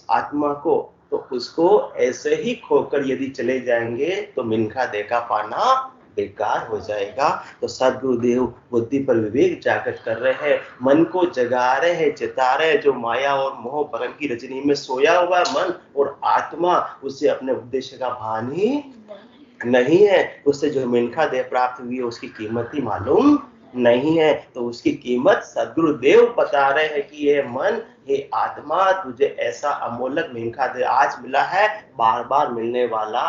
आत्मा को, तो उसको ऐसे ही खोकर यदि चले जाएंगे तो मिनखा देखा पाना बेकार हो जाएगा। तो सदगुरुदेव बुद्धि पर विवेक जागृत कर रहे हैं, मन को जगा रहे हैं, चिता रहे हैं। जो माया और मोह भ्रम की रजनी में सोया हुआ मन और आत्मा, उसे अपने उद्देश्य का भान ही नहीं है। उससे जो मिनखा देह प्राप्त हुई है उसकी कीमत ही मालूम नहीं है। तो उसकी कीमत सदगुरुदेव बता रहे हैं कि ये मन, हे आत्मा, तुझे ऐसा अमोलक मिनखा देह आज मिला है, बार बार मिलने वाला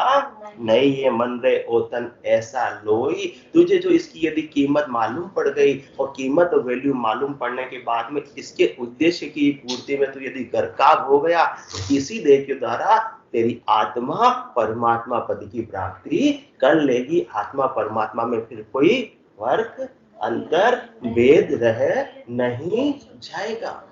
नहीं। ये मन रे ओतन ऐसा लोई, तुझे जो इसकी यदि कीमत मालूम पड़ गई और कीमत और वैल्यू मालूम पड़ने के बाद में इसके उद्देश्य की पूर्ति में तू यदि गरकाब हो गया, इसी देह के द्वारा तेरी आत्मा परमात्मा पद की प्राप्ति कर लेगी। आत्मा परमात्मा में फिर कोई फर्क, अंतर, भेद रह नहीं जाएगा।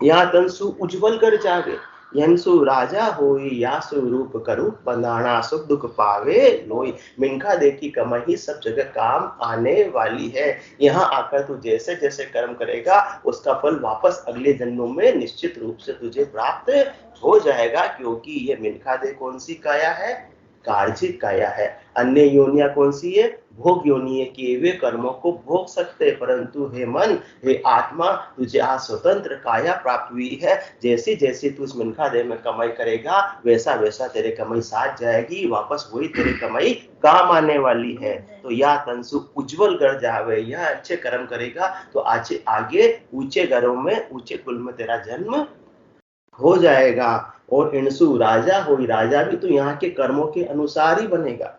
यहाँ तंसु उज्जवल कर जागे, यंसु राजा होई, यासु रूप करू बंधाना, सुख दुख पावे लोई। मिनखा देह की कमाई सब जगह काम आने वाली है। यहाँ आकर तू जैसे जैसे कर्म करेगा उसका फल वापस अगले जन्मों में निश्चित रूप से तुझे प्राप्त हो जाएगा। क्योंकि ये मिनखा देह कौन सी काया है? कार्जिक काया है। अन्य योनिया कौन सी है? भोग योनि है। किए हुए कर्मों को भोग सकते, परंतु हे मन, हे आत्मा, तुझे आज स्वतंत्र काया प्राप्त हुई है। जैसी जैसी तू इस मिनखा देह में कमाई करेगा वैसा वैसा तेरे कमाई साथ जाएगी, वापस वही तेरे कमाई काम आने वाली है। तो या तंसु उज्जवल कर जावे, यह अच्छे कर्म करेगा तो आगे ऊंचे घरों में, ऊंचे कुल में तेरा जन्म हो जाएगा। और इनसु राजा होई, राजा भी तो यहाँ के कर्मों के अनुसार ही बनेगा।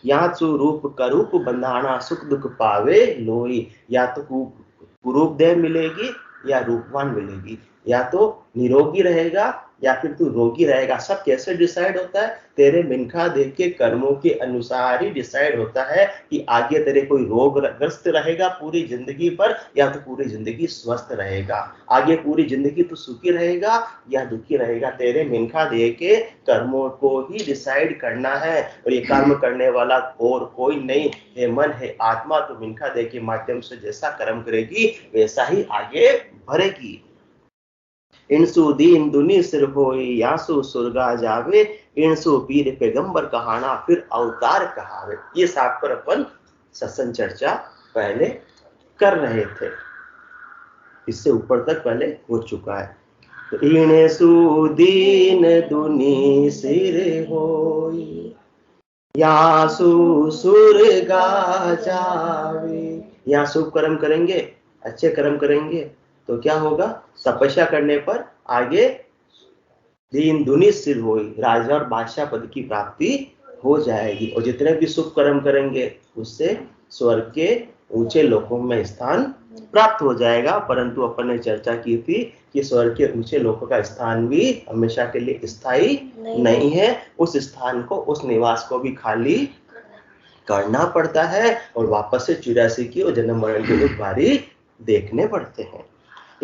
यहाँ स्वरूप करूप बंधाना, सुख दुख पावे लोई। या तो कुरूप देह मिलेगी या रूपवान मिलेगी, या तो निरोगी रहेगा या फिर तू रोगी रहेगा। सब कैसे डिसाइड होता है? तेरे मिनखा देह के कर्मों के अनुसार ही डिसाइड होता है कि आगे तेरे कोई रोगग्रस्त रहेगा पूरी जिंदगी पर, या तो पूरी जिंदगी स्वस्थ रहेगा। आगे पूरी जिंदगी तू सुखी रहेगा या दुखी रहेगा। तेरे मिनखा देह के कर्मों को ही डिसाइड करना है, और ये कर्म करने वाला और कोई नहीं। हे मन, हे आत्मा, तो मिनखा देह के माध्यम से जैसा कर्म करेगी वैसा ही आगे बढ़ेगी। इनसु दीन दुनी सिर होई, यासु सुरगा जावे, इनसु पीर पैगंबर कहाना, फिर अवतार कहावे। ये साथ पर अपन सत्संग चर्चा पहले कर रहे थे, इससे ऊपर तक पहले हो चुका है। इनसु दीन दुनी सिर होई, यासु सुरगा जावे। यहाँ शुभ कर्म करेंगे, अच्छे कर्म करेंगे तो क्या होगा? तपस्या करने पर आगे दीन दुनी सिर होई, राजा और बादशाह पद की प्राप्ति हो जाएगी। और जितने भी शुभ कर्म करेंगे उससे स्वर्ग के ऊंचे लोकों में स्थान प्राप्त हो जाएगा। परंतु अपन ने चर्चा की थी कि स्वर्ग के ऊंचे लोकों का स्थान भी हमेशा के लिए स्थायी नहीं है। उस स्थान को, उस निवास को भी खाली करना पड़ता है, और वापस से 84 की और जन्म मरण के दुख भारी देखने पड़ते हैं।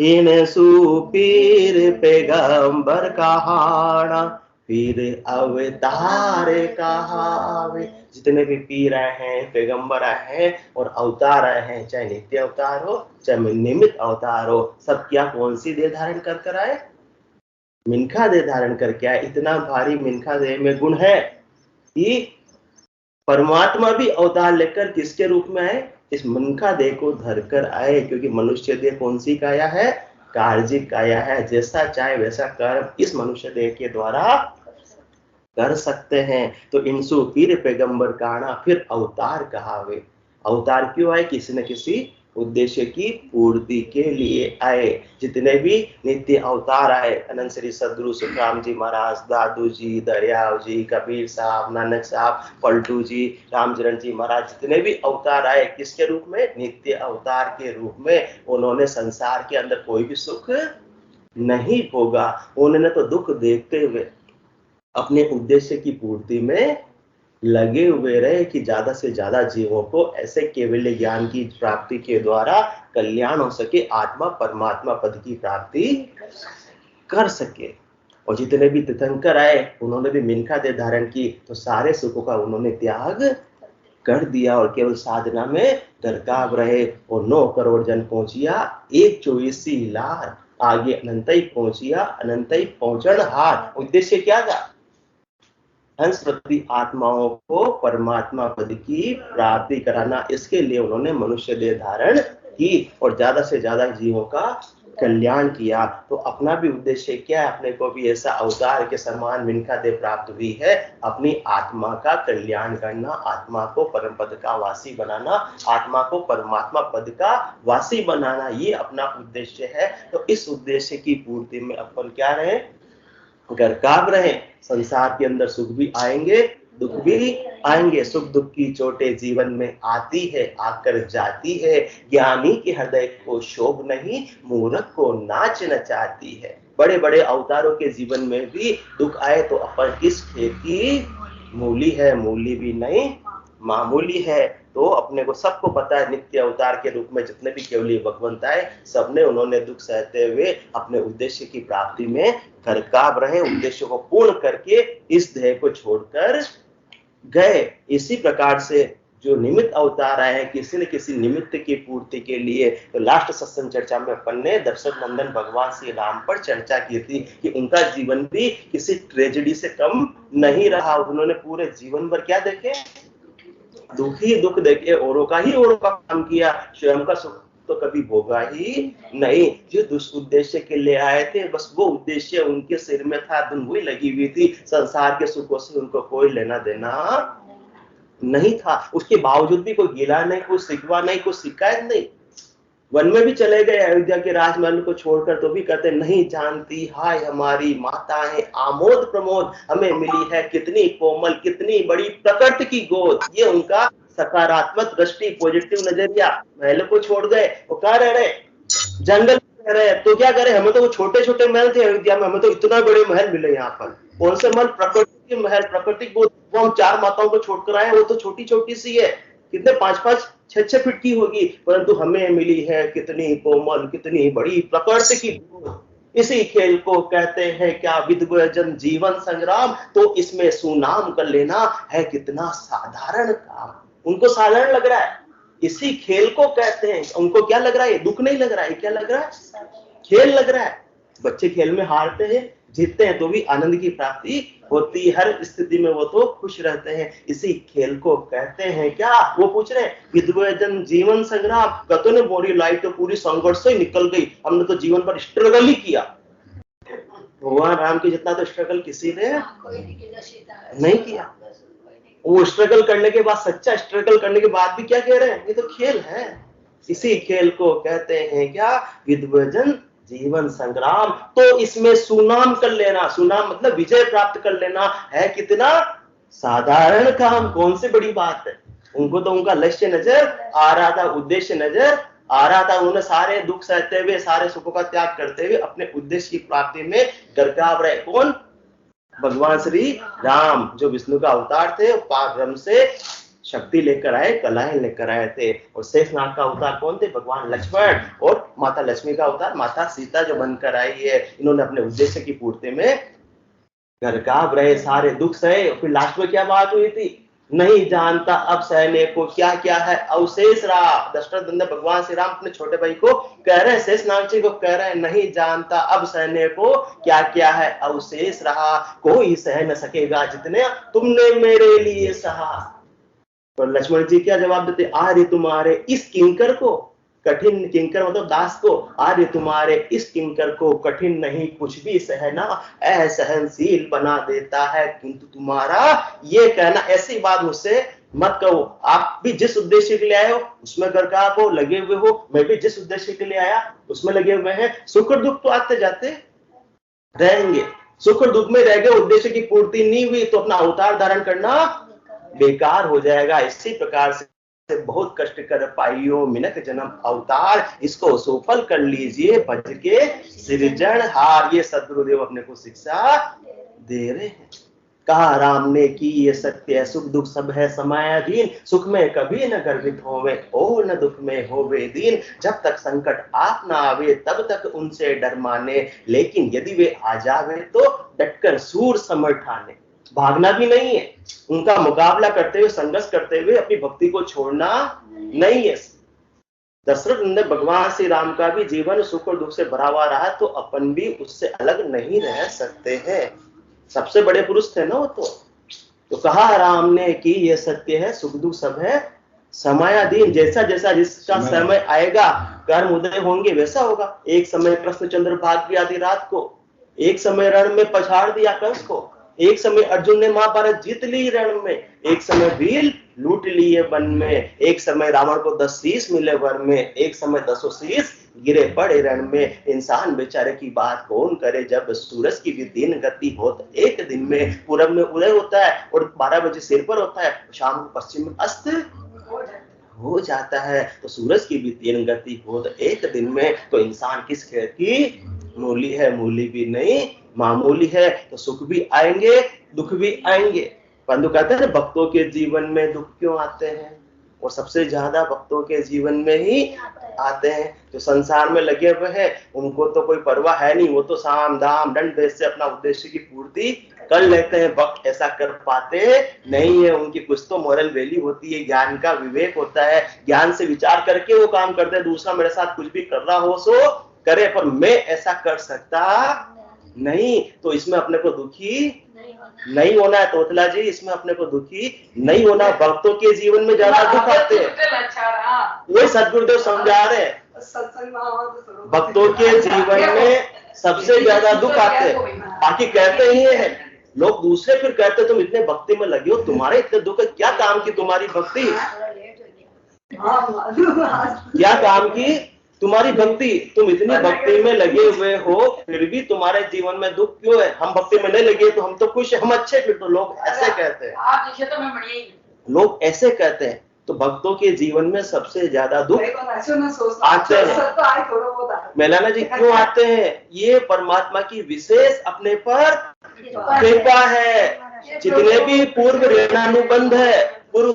इनसु पीर पैगंबर कहाना, फिर अवतार कहावे। जितने भी पीर आए हैं, पैगंबर आए हैं और अवतार आए हैं, चाहे नित्य अवतार हो चाहे निमित्त अवतार हो, सब क्या कौन सी देह धारण कर आए? मिनखा देह धारण करके आए। इतना भारी मिनखा देह में गुण है कि परमात्मा भी अवतार लेकर किसके रूप में आए? इस मिनखा देह को धरकर आए। क्योंकि मनुष्य देह कौन सी काया है? कार्जिक काया है। जैसा चाहे वैसा कर्म इस मनुष्य देह के द्वारा कर सकते हैं। तो इनसु पीर पैगंबर कहना, फिर अवतार कहावे। अवतार क्यों आए? किसी न किसी उद्देश्य की पूर्ति के लिए आए। जितने भी नित्य अवतार आए, अनंत श्री सदगुरु सुखराम जी महाराज, दादू जी, दरियाव जी, कबीर साहब, नानक साहब, पलटू जी, रामचरण जी महाराज, जितने भी अवतार आए किसके रूप में? नित्य अवतार के रूप में। उन्होंने संसार के अंदर कोई भी सुख नहीं भोगा। उन्होंने तो दुख देखते हुए अपने उद्देश्य की पूर्ति में लगे हुए रहे कि ज्यादा से ज्यादा जीवों को ऐसे केवल ज्ञान की प्राप्ति के द्वारा कल्याण हो सके, आत्मा परमात्मा पद की प्राप्ति कर सके। और जितने भी तीर्थंकर आए उन्होंने भी मिनखा देह धारण की, तो सारे सुखों का उन्होंने त्याग कर दिया और केवल साधना में दरकाब रहे। और 9 करोड़ जन पहुंचिया 1 24 लाख, आगे अनंत ही पहुंचिया, अनंत ही पहुंचन हार। उद्देश्य क्या था? हंस प्रति आत्माओं को परमात्मा पद की प्राप्ति कराना। इसके लिए उन्होंने मनुष्य देह धारण की और ज्यादा से ज्यादा जीवों का कल्याण किया। तो अपना भी उद्देश्य क्या है? अपने को भी ऐसा अवतार के समान मिनखा देह प्राप्त हुई है, अपनी आत्मा का कल्याण करना, आत्मा को परम पद का वासी बनाना, आत्मा को परमात्मा पद का वासी बनाना, ये अपना उद्देश्य है। तो इस उद्देश्य की पूर्ति में अपन क्या रहे? गर्काब रहे। संसार के अंदर सुख भी आएंगे, दुख भी आएंगे। सुख दुख की चोटें जीवन में आती है, आकर जाती है। ज्ञानी के हृदय को शोभ नहीं, मूर्ख को नाच नचाती है। बड़े बड़े अवतारों के जीवन में भी दुख आए तो अपन किस खेत की मूली है? मूली भी नहीं, मामूली है। तो अपने को सबको पता है, नित्य अवतार के रूप में जितने भी केवली भगवंत आए, सबने उन्होंने दुख सहते हुए अपने उद्देश्य की प्राप्ति में करकाब रहे, उद्देश्य को पूर्ण करके इस देह को छोड़कर गए। इसी प्रकार से जो निमित्त अवतार आए हैं, किसी न किसी निमित्त की पूर्ति के लिए। तो लास्ट सत्संग चर्चा में अपन ने दशरथ नंदन भगवान श्री राम पर चर्चा की थी कि उनका जीवन भी किसी ट्रेजेडी से कम नहीं रहा। उन्होंने पूरे जीवन भर क्या देखे? दुख ही दुख देखे, औरों का ही औरों का काम किया, स्वयं का सुख तो कभी भोगा ही नहीं। जो दुष्ट उद्देश्य के लिए आए थे, बस वो उद्देश्य उनके सिर में था, धुन हुई लगी हुई थी। संसार के सुखों से उनको कोई लेना देना नहीं था। उसके बावजूद भी कोई गिला नहीं, कोई शिकवा नहीं, कोई शिकायत नहीं। वन में भी चले गए अयोध्या के राजमहल को छोड़कर, तो भी कहते नहीं जानती हाय हमारी माता है आमोद प्रमोद, हमें मिली है कितनी कोमल, कितनी बड़ी प्रकृति की गोद। ये उनका सकारात्मक दृष्टि, पॉजिटिव नजरिया। महल को छोड़ गए, वो कहाँ रह रहे? जंगल में रह रहे। तो क्या करे? हमें तो वो छोटे छोटे महल थे अयोध्या में, हमें तो इतना बड़े महल मिले यहाँ पर। कौन से महल? प्रकृति के महल, प्रकृति को। वो हम 4 माताओं को छोड़कर आए, वो तो छोटी छोटी सी है, कितने 5-5 6-6 फीट की होगी, परंतु हमें मिली है कितनी कोमल, कितनी बड़ी प्रकृति की। इसी खेल को कहते हैं क्या? विद्वजन जीवन संग्राम। तो इसमें सुनाम कर लेना है कितना साधारण काम। उनको साधारण लग रहा है, इसी खेल को कहते हैं। उनको क्या लग रहा है? दुख नहीं लग रहा है, क्या लग रहा है? खेल लग रहा है। बच्चे खेल में हारते हैं, जीतते हैं तो भी आनंद की प्राप्ति होती है। हर स्थिति में वो तो खुश रहते हैं। इसी खेल को कहते हैं क्या? वो पूछ रहे हैं विद्वजन जीवन संग्राम। कहते ने बोरी लाइट तो पूरी संघर्ष से निकल गई, हमने तो जीवन पर स्ट्रगल ही किया। भगवान राम के जितना तो स्ट्रगल किसी ने नहीं किया। वो स्ट्रगल करने के बाद, सच्चा स्ट्रगल करने के बाद भी क्या कह रहे हैं? ये तो खेल है। इसी खेल को कहते हैं क्या? विद्वजन जीवन संग्राम। तो इसमें सुनाम कर लेना, सुनाम मतलब विजय प्राप्त कर लेना है कितना साधारण काम। कौन सी बड़ी बात है? उनको तो उनका लक्ष्य नजर आ रहा था, उद्देश्य नजर आ रहा था। उन्होंने सारे दुख सहते हुए, सारे सुखों का त्याग करते हुए अपने उद्देश्य की प्राप्ति में गर्काव रहे। कौन? भगवान श्री राम, जो विष्णु का अवतार थे, पारब्रह्म से शक्ति लेकर आए, कलाएं लेकर आए थे। और शेषनाग का अवतार कौन थे? भगवान लक्ष्मण। और माता लक्ष्मी का अवतार माता सीता जो बनकर आई है। इन्होंने अपने उद्देश्य की पूर्ति में गर्काव रहे, सारे दुख सहे। फिर लास्ट में क्या बात हुई थी? नहीं जानता अब सहने को क्या क्या है अवशेष रहा। दशरथ नंदन भगवान श्री राम अपने छोटे भाई को कह रहे हैं, शेषनाग जी को कह रहे हैं, नहीं जानता अब सहने को क्या क्या है अवशेष रहा। कोई सह न सकेगा जितने तुमने मेरे लिए सहा। तो लक्ष्मण जी क्या जवाब देते? आर्य तुम्हारे इस किंकर को, कठिन किंकर मतलब दास को, आर्य तुम्हारे इस किंकर को कठिन नहीं कुछ भी सहना, असहनशील बना देता है। किंतु तुम्हारा ये कहना, ऐसी बात मुझसे मत कहो। आप भी जिस उद्देश्य के लिए आए हो उसमें गर्काप हो, लगे हुए हो। मैं भी जिस उद्देश्य के लिए आया उसमें लगे हुए हैं। सुख और दुख तो आते जाते रहेंगे। सुख और दुख में रह गए, उद्देश्य की पूर्ति नहीं हुई तो अपना अवतार धारण करना बेकार हो जाएगा। इसी प्रकार से बहुत कष्ट कर पाइयो मिनक जन्म अवतार, इसको सफल कर लीजिए भज के सृजनहार। ये सद्गुरुदेव अपने को शिक्षा दे रहे हैं। कहा राम ने की ये सत्य, सुख दुख सब है समायाधीन। सुख में कभी न गर्वित होवे और न दुख में होवे दीन। जब तक संकट आप ना आवे तब तक उनसे डर माने, लेकिन यदि वे आ जावे तो डटकर सूर समर ठाने। भागना भी नहीं है, उनका मुकाबला करते हुए, संघर्ष करते हुए अपनी भक्ति को छोड़ना नहीं है। दशरथ नंदन भगवान श्री राम का भी जीवन सुख और दुख से भरा हुआ रहा, तो अपन भी उससे अलग नहीं रह सकते हैं। सबसे बड़े पुरुष थे ना वो तो कहा राम ने कि ये सत्य है, सुख दुख सब है समयाधीन। जैसा जैसा जिसका समय आएगा, कर्म उदय होंगे, वैसा होगा। एक समय कृष्णचंद्र भाग गया आधी रात को, एक समय रण में पछाड़ दिया कंस को, एक समय अर्जुन ने महाभारत जीत ली रण में, एक समय भील लूट लिए वन में, एक समय रावण को 10 शीश मिले वन में, एक समय 10 शीश गिरे पड़े रण में। इंसान बेचारे की बात कौन करे, जब सूरज की भी दिन गति हो तो एक दिन में पूरब में उदय होता है और 12 बजे सिर पर होता है, शाम को पश्चिम में अस्त हो जाता है। तो सूरज की भी 3 गति हो तो एक दिन में, तो इंसान किस खेल की मूली है? मूली भी नहीं, मामूली है। तो सुख भी आएंगे, दुख भी आएंगे। परंतु कहते हैं भक्तों के जीवन में दुख क्यों आते हैं? और सबसे ज्यादा भक्तों के जीवन में ही आते हैं। जो संसार में लगे हुए हैं उनको तो कोई परवाह है नहीं, वो तो साम दाम दंड भेद से अपना उद्देश्य की पूर्ति कर लेते हैं। भक्त ऐसा कर पाते नहीं है, उनकी कुछ तो मोरल वैल्यू होती है, ज्ञान का विवेक होता है, ज्ञान से विचार करके वो काम करते हैं। दूसरा मेरे साथ कुछ भी कर रहा हो सो करे, पर मैं ऐसा कर सकता नहीं, तो इसमें अपने को दुखी नहीं होना है। तोतला जी, इसमें अपने को दुखी नहीं होना। भक्तों के जीवन में ज्यादा दुख आते हैं, वही सदगुरुदेव समझा रहे हैं। भक्तों के जीवन में सबसे ज्यादा दुख आते हैं। बाकी कहते ही है लोग, दूसरे फिर कहते तुम इतने भक्ति में लगे हो, तुम्हारे इतने दुख है, क्या काम की तुम्हारी भक्ति? क्या काम की तुम्हारी भक्ति? तुम इतनी भक्ति में लगे हुए हो, फिर भी तुम्हारे जीवन में दुख क्यों है? हम भक्ति में नहीं लगे तो हम तो खुश है, हम अच्छे। फिर तो लोग ऐसे कहते हैं, लोग ऐसे कहते हैं। तो भक्तों के जीवन में सबसे ज्यादा दुख आते हैं। मैलाना जी, क्यों आते हैं? ये परमात्मा की विशेष अपने पर कृपा है। जितने भी पूर्व ऋणानुबंध है, पूर्व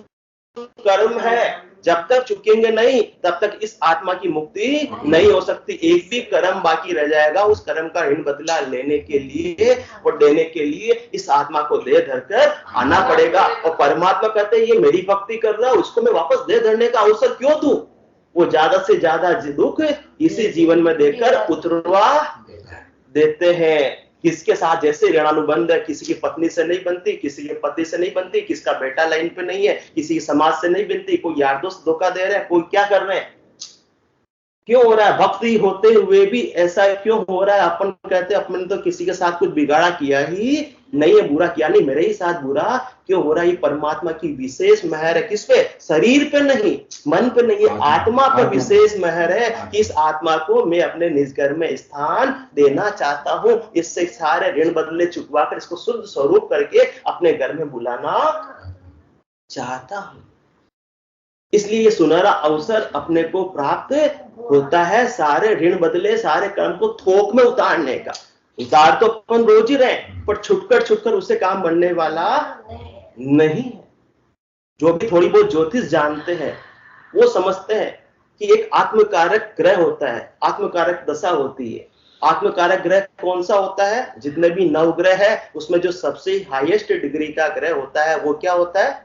कर्म है, जब तक चुकेंगे नहीं तब तक इस आत्मा की मुक्ति नहीं हो सकती। एक भी कर्म बाकी रह जाएगा, उस कर्म का ऋण बदला लेने के लिए और देने के लिए इस आत्मा को दे धरकर आना पड़ेगा। और परमात्मा कहते हैं ये मेरी भक्ति कर रहा है, उसको मैं वापस दे धरने का अवसर क्यों दूं? वो ज्यादा से ज्यादा दुख इसी जीवन में देकर उतरवा देते हैं। किसके साथ जैसे ऋणानुबंध है, किसी की पत्नी से नहीं बनती, किसी के पति से नहीं बनती, किसका बेटा लाइन पे नहीं है, किसी की समाज से नहीं बनती, कोई यार दोस्त धोखा दे रहे हैं, कोई क्या कर रहे हैं, क्यों हो रहा है? भक्ति होते हुए भी ऐसा क्यों हो रहा है? अपन कहते हैं अपन तो किसी के साथ कुछ बिगाड़ा किया ही नहीं है, बुरा किया नहीं, मेरे ही साथ बुरा क्यों हो रहा है? ये परमात्मा की विशेष मेहर है। किस पे? शरीर पे नहीं, मन पे नहीं, आत्मा पर विशेष मेहर है कि इस आत्मा को मैं अपने निज घर में स्थान देना चाहता हूं। इससे सारे ऋण बदले चुकवा कर इसको शुद्ध स्वरूप करके अपने घर में बुलाना चाहता हूं। इसलिए ये सुनहरा अवसर अपने को प्राप्त होता है, सारे ऋण बदले, सारे कर्म को थोक में उतारने का। उतार तो अपन रोज ही रहे, पर छुटकर उससे काम बनने वाला नहीं है। जो भी थोड़ी बहुत ज्योतिष जानते हैं वो समझते हैं कि एक आत्मकारक ग्रह होता है, आत्मकारक दशा होती है। आत्मकारक ग्रह कौन सा होता है? जितने भी 9 ग्रह है उसमें जो सबसे हाईएस्ट डिग्री का ग्रह होता है वो क्या होता है?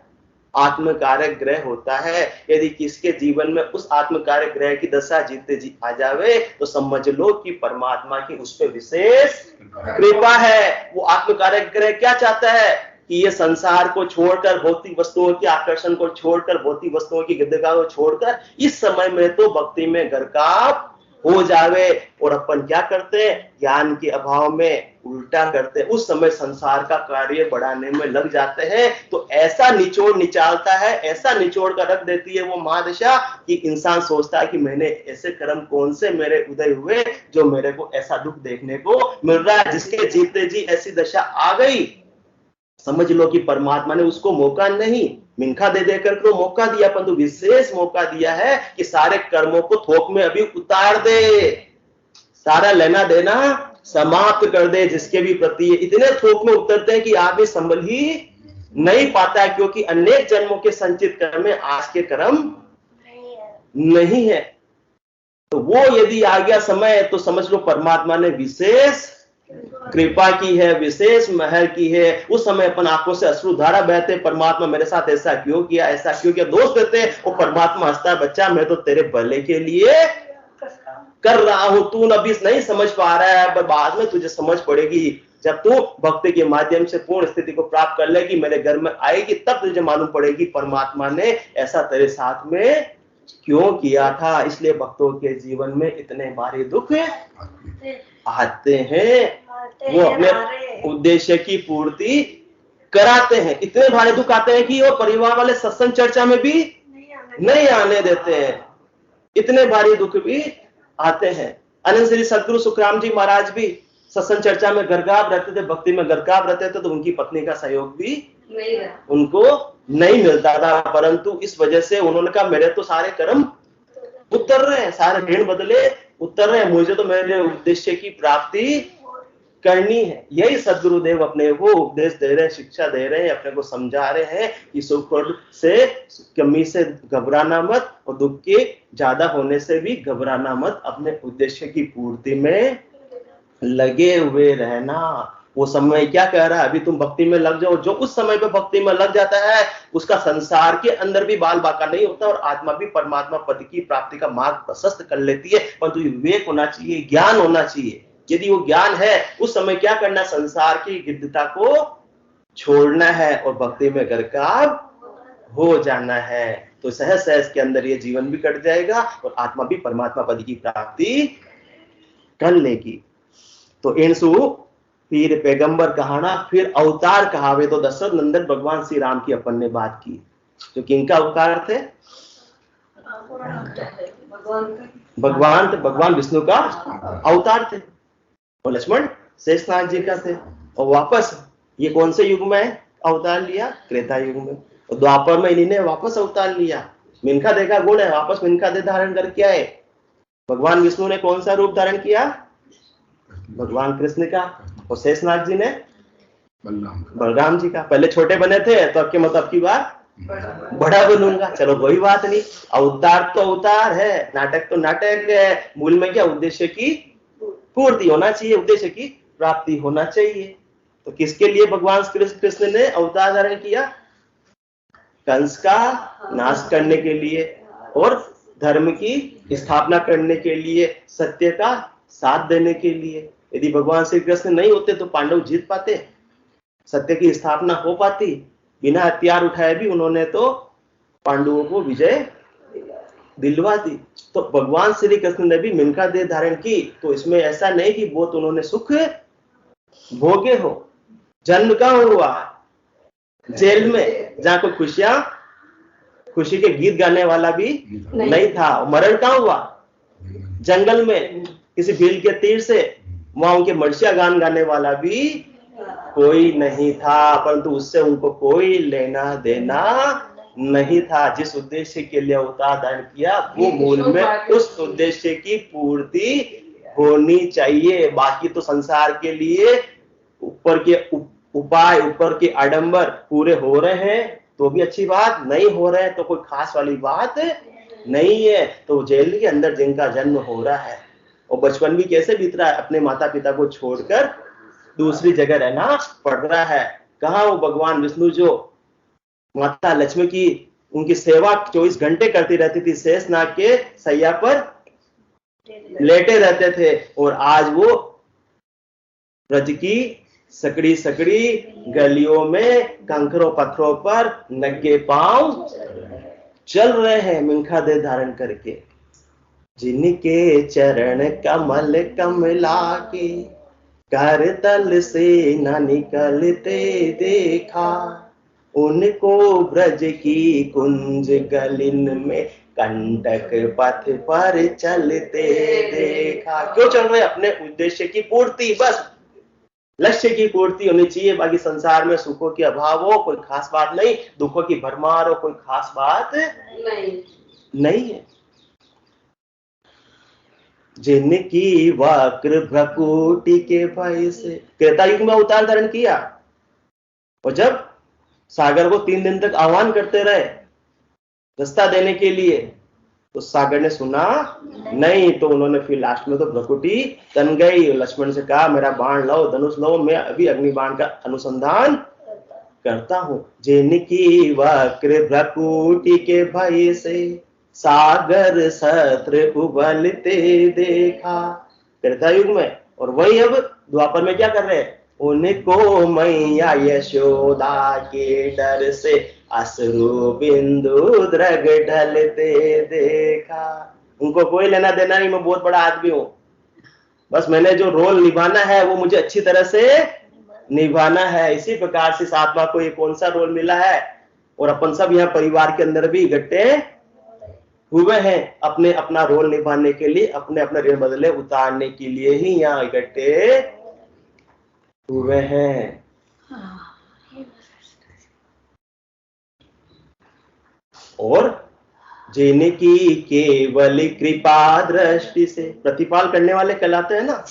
आत्मकारक ग्रह होता है। यदि किसके जीवन में उस आत्मकारक ग्रह की दशा जीते जी आ जावे तो समझ लो कि परमात्मा की उस पर विशेष कृपा है। वो आत्मकारक ग्रह क्या चाहता है कि ये संसार को छोड़कर, भौतिक वस्तुओं के आकर्षण को छोड़कर, भौतिक वस्तुओं की गिद्धगा को छोड़कर इस समय में तो भक्ति में गरकाव हो जावे। और अपन क्या करते हैं? ज्ञान के अभाव में उल्टा करते हैं, उस समय संसार का कार्य बढ़ाने में लग जाते हैं। तो ऐसा निचोड़ निचालता है, ऐसा निचोड़ कर रख देती है वो महादशा कि इंसान सोचता है कि मैंने ऐसे कर्म कौन से मेरे उदय हुए जो मेरे को ऐसा दुख देखने को मिल रहा है। जिसके जीते जी ऐसी दशा आ गई, समझ लो कि परमात्मा ने उसको मौका नहीं मिनखा दे देकर तो मौका दिया, परंतु विशेष मौका दिया है कि सारे कर्मों को थोक में अभी उतार दे, सारा लेना देना समाप्त कर दे। जिसके भी प्रति इतने थोक में उतरते हैं कि आदमी संभल ही नहीं पाता है, क्योंकि अनेक जन्मों के संचित कर्म में आज के कर्म नहीं है। तो वो यदि आ गया समय तो समझ लो परमात्मा ने विशेष कृपा की है, विशेष महर की है। उस समय अपन आंखों से अश्रुधारा बहते, परमात्मा मेरे साथ ऐसा क्यों किया, ऐसा क्यों किया, दोष देते। वो परमात्मा हंसता, बच्चा मैं तो तेरे भले के लिए कर रहा हूं, तू अभी नहीं समझ पा रहा है, पर बाद में तुझे समझ पड़ेगी। जब तू भक्ति के माध्यम से पूर्ण स्थिति को प्राप्त कर लेगी, मेरे घर में आएगी, तब तुझे मालूम पड़ेगी परमात्मा ने ऐसा तेरे साथ में क्यों किया था। इसलिए भक्तों के जीवन में इतने भारी दुख आते हैं, वो अपने उद्देश्य की पूर्ति कराते हैं। इतने भारी दुख आते हैं कि वो परिवार वाले सत्संग चर्चा में भी नहीं आने देते हैं। इतने भारी दुख भी आते हैं। अनंत श्री सदगुरु सुखराम जी महाराज भी सत्संग चर्चा में गरकाव रहते थे, भक्ति में गरकाव रहते थे, तो उनकी पत्नी का सहयोग भी उनको नहीं मिलता था। परंतु इस वजह से उन्होंने कहा मेरे तो सारे कर्म उतर रहे हैं, सारे ऋण बदले उतर रहे हैं, मुझे तो मेरे उद्देश्य की प्राप्ति करनी है। यही सदगुरुदेव अपने को उपदेश दे रहे हैं, शिक्षा दे रहे हैं, अपने को समझा रहे हैं कि सुख से कमी से घबराना मत, और दुख के ज्यादा होने से भी घबराना मत। अपने उद्देश्य की पूर्ति में लगे हुए रहना। वो समय क्या कह रहा है, अभी तुम भक्ति में लग जाओ। जो उस समय पे भक्ति में लग जाता है, उसका संसार के अंदर भी बाल बाका नहीं होता, और आत्मा भी परमात्मा पद की प्राप्ति का मार्ग प्रशस्त कर लेती है। परंतु विवेक होना चाहिए, ज्ञान होना चाहिए। यदि वो ज्ञान है, उस समय क्या करना, संसार की गिद्धता को छोड़ना है और भक्ति में गरकाव हो जाना है। तो सहज सहज के अंदर ये जीवन भी कट जाएगा और आत्मा भी परमात्मा पद की प्राप्ति कर लेगी। तो इनसु फिर पैगंबर कहाना, फिर अवतार कहावे। तो दशरथ नंदन भगवान श्री राम की अपन ने बात की, जो किनका अवतार थे, भगवान विष्णु का अवतार थे, और लक्ष्मण शेषनाग जी का थे। और वापस ये कौन से युग में अवतार लिया, त्रेता युग में। और द्वापर में इन्हीं ने वापस अवतार लिया। मिनखा देखा गुण है, वापस मिनखा दे धारण करके आए। भगवान विष्णु ने कौन सा रूप धारण किया, भगवान कृष्ण का। और शेषनाग जी ने बलराम जी का। पहले छोटे बने थे, तो अब के मतलब की बात बड़ा बनूंगा। चलो कोई बात नहीं, अवतार तो अवतार है, नाटक तो नाटक है। मूल में क्या, उद्देश्य की पूर्ति होना चाहिए, उद्देश्य की प्राप्ति होना चाहिए। तो किसके लिए भगवान कृष्ण ने अवतार धारण किया, कंस का नाश करने के लिए और धर्म की स्थापना करने के लिए, सत्य का साथ देने के लिए। यदि भगवान श्री कृष्ण नहीं होते तो पांडव जीत पाते, सत्य की स्थापना हो पाती। बिना हथियार उठाए भी उन्होंने तो पांडवों को विजय दिलवा दी। तो भगवान श्री कृष्ण ने भी मिनखा देह धारण की। तो इसमें ऐसा नहीं कि बहुत उन्होंने सुख भोगे हो। जन्म कहां हुआ, जेल में, जहां कोई खुशी के गीत गाने वाला भी नहीं था। मरण कहां हुआ, जंगल में, किसी भील के तीर से, वहां उनके मर्सिया गान गाने वाला भी कोई नहीं था। परंतु उससे उनको कोई लेना देना नहीं था। जिस उद्देश्य के लिए अवतार धारण किया, वो मूल में उस उद्देश्य की पूर्ति होनी चाहिए। बाकी तो संसार के लिए ऊपर के उपाय, ऊपर के आडंबर पूरे हो रहे हैं तो भी अच्छी बात, नहीं हो रहे हैं तो कोई खास वाली बात नहीं है। तो जेल के अंदर जिनका जन्म हो रहा है, और बचपन भी कैसे बीत रहा है, अपने माता पिता को छोड़कर दूसरी जगह रहना पड़ रहा है। कहाँ वो भगवान विष्णु जो माता लक्ष्मी की उनकी सेवा 24 घंटे करती रहती थी, शेषनाग के सैया पर लेटे रहते थे, और आज वो ब्रज की सकड़ी सकड़ी गलियों में कंकरों पत्थरों पर नंगे पांव चल रहे हैं, मिनखा देह धारण करके। जिनके चरण कमल कमला के कर तल से न निकलते देखा, उनको ब्रज की कुंज गलिन में कंटक पथ पर चलते देखा। क्यों चल रहे, अपने उद्देश्य की पूर्ति, बस लक्ष्य की पूर्ति होनी चाहिए। बाकी संसार में सुखों के अभाव हो कोई खास बात नहीं, दुखों की भरमार हो कोई खास बात नहीं है। जिनकी वक्र भ्रकुटी के भय से त्रेता युग में अवतार धारण किया, और जब सागर को 3 दिन तक आह्वान करते रहे रास्ता देने के लिए, तो सागर ने सुना नहीं। तो उन्होंने फिर लास्ट में तो भ्रकुटी तन गई। लक्ष्मण से कहा मेरा बाण लो, धनुष लो, मैं अभी अग्निबाण का अनुसंधान करता हूँ। जिनकी वक्र भ्रकुटी के भय से सागर सत्र उबलते देखा, त्रेता युग में। और वही अब द्वापर में क्या कर रहे हैं, उनको मैया यशोदा के डर से अश्रु बिंदु द्रग ढलते देखा। उनको कोई लेना देना नहीं, मैं बहुत बड़ा आदमी हूं, बस मैंने जो रोल निभाना है वो मुझे अच्छी तरह से निभाना है। इसी प्रकार से इस आत्मा को ये कौन सा रोल मिला है, और अपन सब यहाँ परिवार के अंदर भी इकट्ठे हुए हैं अपने अपना रोल निभाने के लिए, अपने अपने ऋण बदले उतारने के लिए ही यहाँ इकट्ठे हुए हैं। और जिनकी केवल कृपा दृष्टि से, प्रतिपाल करने वाले कहलाते हैं ना,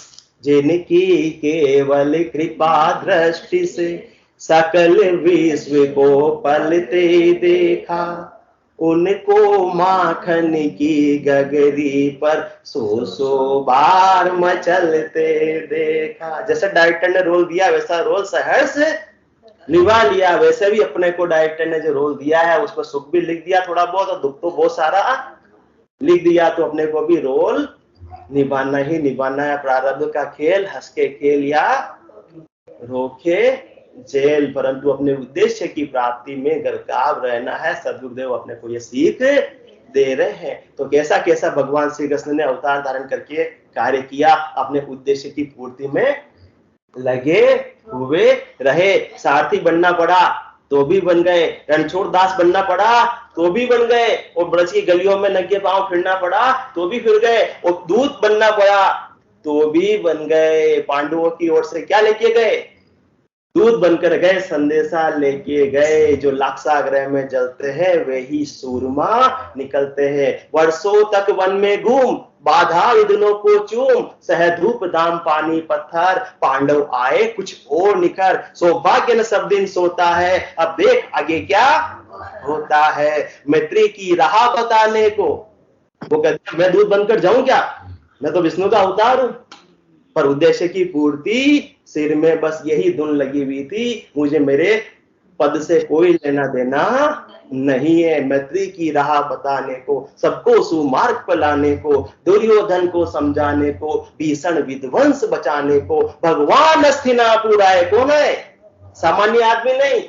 जिनकी केवल कृपा दृष्टि से सकल विश्व को पलते देखा, उनको माखन की गगरी पर सौ बार मचलते देखा। जैसे डायरेक्टर ने रोल दिया वैसा रोल सहर्ष निभा लिया। वैसे भी अपने को डायरेक्टर ने जो रोल दिया है उसमें सुख भी लिख दिया थोड़ा बहुत, और दुख तो बहुत सारा लिख दिया। तो अपने को भी रोल निभाना ही निभाना है। प्रारब्ध का खेल हंस के खेल या रोके जेल, परंतु अपने उद्देश्य की प्राप्ति में गरकाव रहना है। सद्गुरुदेव अपने को ये सीख दे रहे हैं। तो कैसा कैसा भगवान श्री कृष्ण ने अवतार धारण करके कार्य किया, अपने उद्देश्य की पूर्ति में लगे हुए रहे। सारथी बनना पड़ा तो भी बन गए, रणछोड़ दास बनना पड़ा तो भी बन गए, और ब्रज की गलियों में नंगे पांव फिरना पड़ा तो भी फिर गए, और दूत बनना पड़ा तो भी बन गए। पांडवों की ओर से क्या लेके गए, दूत बनकर गए, संदेशा लेके गए। जो लाक्षागृह में जलते हैं वे ही सूरमा निकलते हैं। वर्षों तक वन में घूम बाधा विघ्नों को चूम, सह धूप दाम पानी पत्थर, पांडव आए कुछ और निकर, सौभाग्य न सब दिन सोता है, अब देख आगे क्या होता है। मैत्री की राह बताने को वो कहते मैं दूत बनकर जाऊं क्या, मैं तो विष्णु का अवतार हूं। पर उद्देश्य की पूर्ति, सिर में बस यही धुन लगी हुई थी, मुझे मेरे पद से कोई लेना देना नहीं है। मैत्री की राह बताने को, सबको सुमार्ग पर लाने को, दुर्योधन को समझाने को, भीषण विध्वंस बचाने को, भगवान हस्तिनापुर आए। कौन है, सामान्य आदमी नहीं,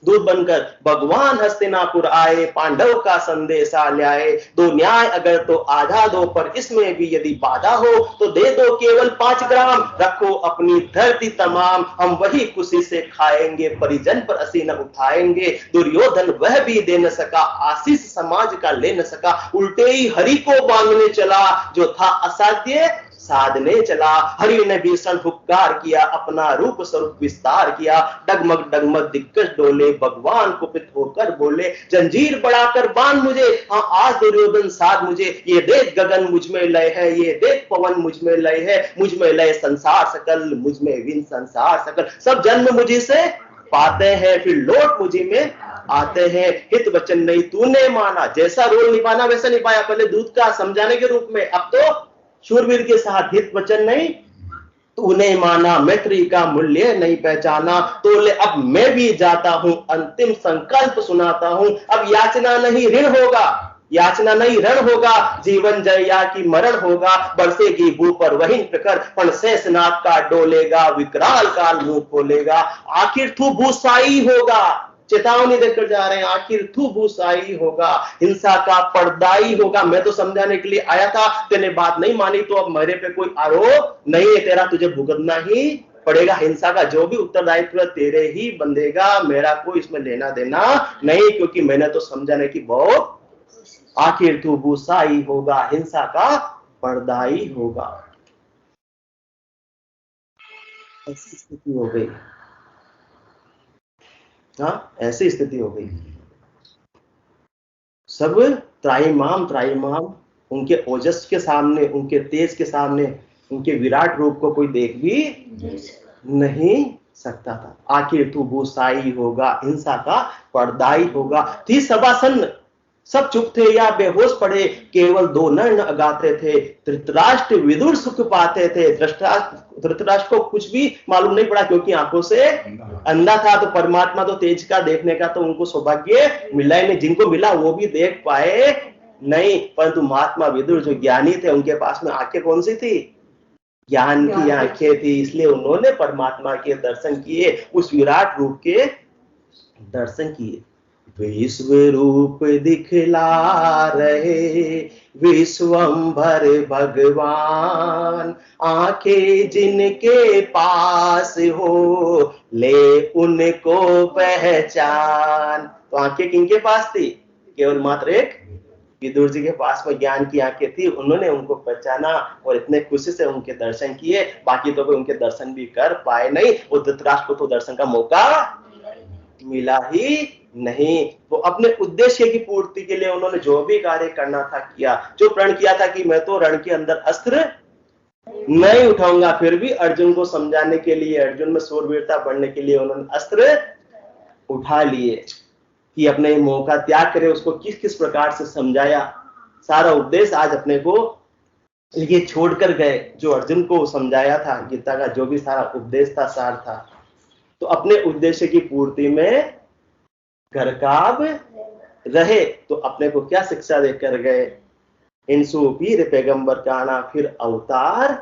दूत बनकर भगवान हस्तिनापुर आए, पांडव का संदेशा लाए। दो न्याय अगर तो आधा दो, पर इसमें भी यदि बाधा हो तो दे दो केवल 5 ग्राम, रखो अपनी धरती तमाम, हम वही खुशी से खाएंगे, परिजन पर असी न उठाएंगे। दुर्योधन वह भी दे न सका, आशीष समाज का ले न सका, उल्टे ही हरि को बांधने चला, जो था असाध्य साधने चला। हरि ने भीषण हुक्कार किया, अपना रूप स्वरूप विस्तार किया, डगमग डगमग दिग्गज डोले, भगवान कुपित होकर बोले, जंजीर बढ़ाकर बांध मुझे, हाँ आज दुर्योधन साध मुझे। ये देख गगन मुझ में लय है, ये देख पवन मुझ में लय है, मुझ में लय संसार सकल, मुझ में विन संसार सकल। सब जन्म मुझी से पाते हैं, फिर लौट मुझी में आते हैं। हित वचन नहीं तूने माना, जैसा रोल निभाना वैसा निभाया, पहले दूध का समझाने के रूप में, अब तो शूरवीर के साथ हित वचन नहीं तूने माना, मैत्री का मूल्य नहीं पहचाना, तो ले अब मैं भी जाता हूं, अंतिम संकल्प सुनाता हूं। अब याचना नहीं ऋण होगा, याचना नहीं रण होगा, जीवन जया की मरण होगा। बरसेगी भू पर वही प्रखर, पण शेषनाग का डोलेगा, विकराल काल मुंह खोलेगा। आखिर तू भूसाई होगा, चेतावनी देकर जा रहे हैं, आखिर तू भूसाई होगा, हिंसा का पर्दाई होगा। मैं तो समझाने के लिए आया था, तेने बात नहीं मानी तो अब मेरे पे कोई आरोप नहीं है, तेरा तुझे भुगतना ही पड़ेगा। हिंसा का जो भी उत्तरदायित्व तेरे ही बंधेगा, मेरा कोई इसमें लेना देना नहीं, क्योंकि मैंने तो समझाने की बहुत। आखिर तू भूसाई होगा, हिंसा का पर्दाई होगा। ऐसी स्थिति हो गई, हाँ ऐसी स्थिति हो गई। सब त्राईमाम त्राईमाम उनके ओजस के सामने, उनके तेज के सामने, उनके विराट रूप को कोई देख भी नहीं सकता था। आखिर तू भूसाई होगा, हिंसा का पर्दाई होगा। थी सभासन सब चुप थे या बेहोश पड़े, केवल 2 नर गाते थे। धृतराष्ट्र विदुर सुख पाते थे। धृतराष्ट्र को कुछ भी मालूम नहीं पड़ा, क्योंकि आंखों से अंधा था। तो परमात्मा तो तेज का देखने का तो उनको सौभाग्य मिला ही नहीं, जिनको मिला वो भी देख पाए नहीं। परंतु महात्मा विदुर जो ज्ञानी थे, उनके पास में आंखें कौन सी थी? ज्ञान की आंखें थी। इसलिए उन्होंने परमात्मा के दर्शन किए, उस विराट रूप के दर्शन किए। विश्व रूप दिखला रहे विश्वंभर भगवान, आंखें जिनके पास हो ले उनको पहचान। तो आंखें किनके पास थी? केवल मात्र एक विदुर जी के पास में ज्ञान की आंखें थी। उन्होंने उनको पहचाना और इतने खुशी से उनके दर्शन किए। बाकी तो कोई उनके दर्शन भी कर पाए नहीं। वो धृतराष्ट्र को तो दर्शन का मौका मिला ही नहीं। तो अपने उद्देश्य की पूर्ति के लिए उन्होंने जो भी कार्य करना था किया। जो प्रण किया था कि मैं तो रण के अंदर अस्त्र नहीं उठाऊंगा, फिर भी अर्जुन को समझाने के लिए, अर्जुन में शूरवीरता बढ़ने के लिए उन्होंने अस्त्र उठा लिए कि अपने मोह का त्याग करे। उसको किस किस प्रकार से समझाया, सारा उद्देश्य आज अपने को ये छोड़कर गए। जो अर्जुन को समझाया था, गीता का जो भी सारा उपदेश था, सार था, तो अपने उद्देश्य की पूर्ति में घरकाब रहे। तो अपने को क्या शिक्षा देकर गए? इनसु पीर पैगंबर कहना फिर अवतार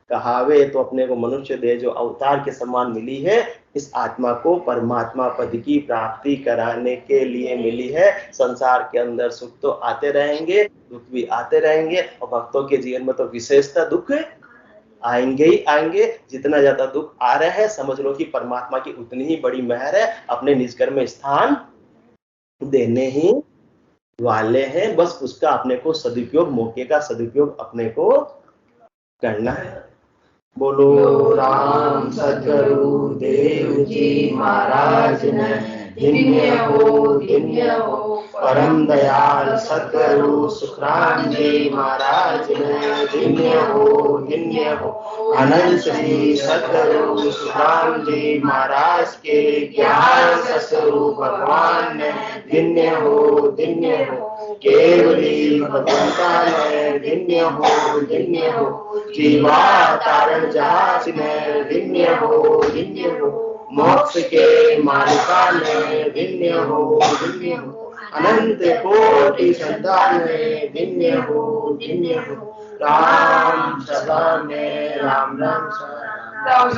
कहावे। तो अपने को मनुष्य देह जो अवतार के समान मिली है, इस आत्मा को परमात्मा पद की प्राप्ति कराने के लिए मिली है। संसार के अंदर सुख तो आते रहेंगे, दुख भी आते रहेंगे, और भक्तों के जीवन में तो विशेषता दुख आएंगे ही आएंगे। जितना ज्यादा दुख आ रहे हैं, समझ लो कि परमात्मा की उतनी ही बड़ी मेहर है, अपने निज घर में स्थान देने ही वाले हैं। बस उसका अपने को सदुपयोग, मौके का सदुपयोग अपने को करना है। बोलो राम सद्गुरु देव जी महाराज ने धन्य हो परम दयाल सद्गुरु सुखराम जी महाराज ने धन्य हो अनंत श्री सद्गुरु सुखराम जी महाराज के ज्ञान स्वरूप भगवान ने धन्य हो केवली भगवंता ने धन्य हो जीवा तारण जहाज ने धन्य हो मोक्ष के मालिका ने धन्य हो अनंत कोटि संतान ने धन्य हो राम सदा में राम राम।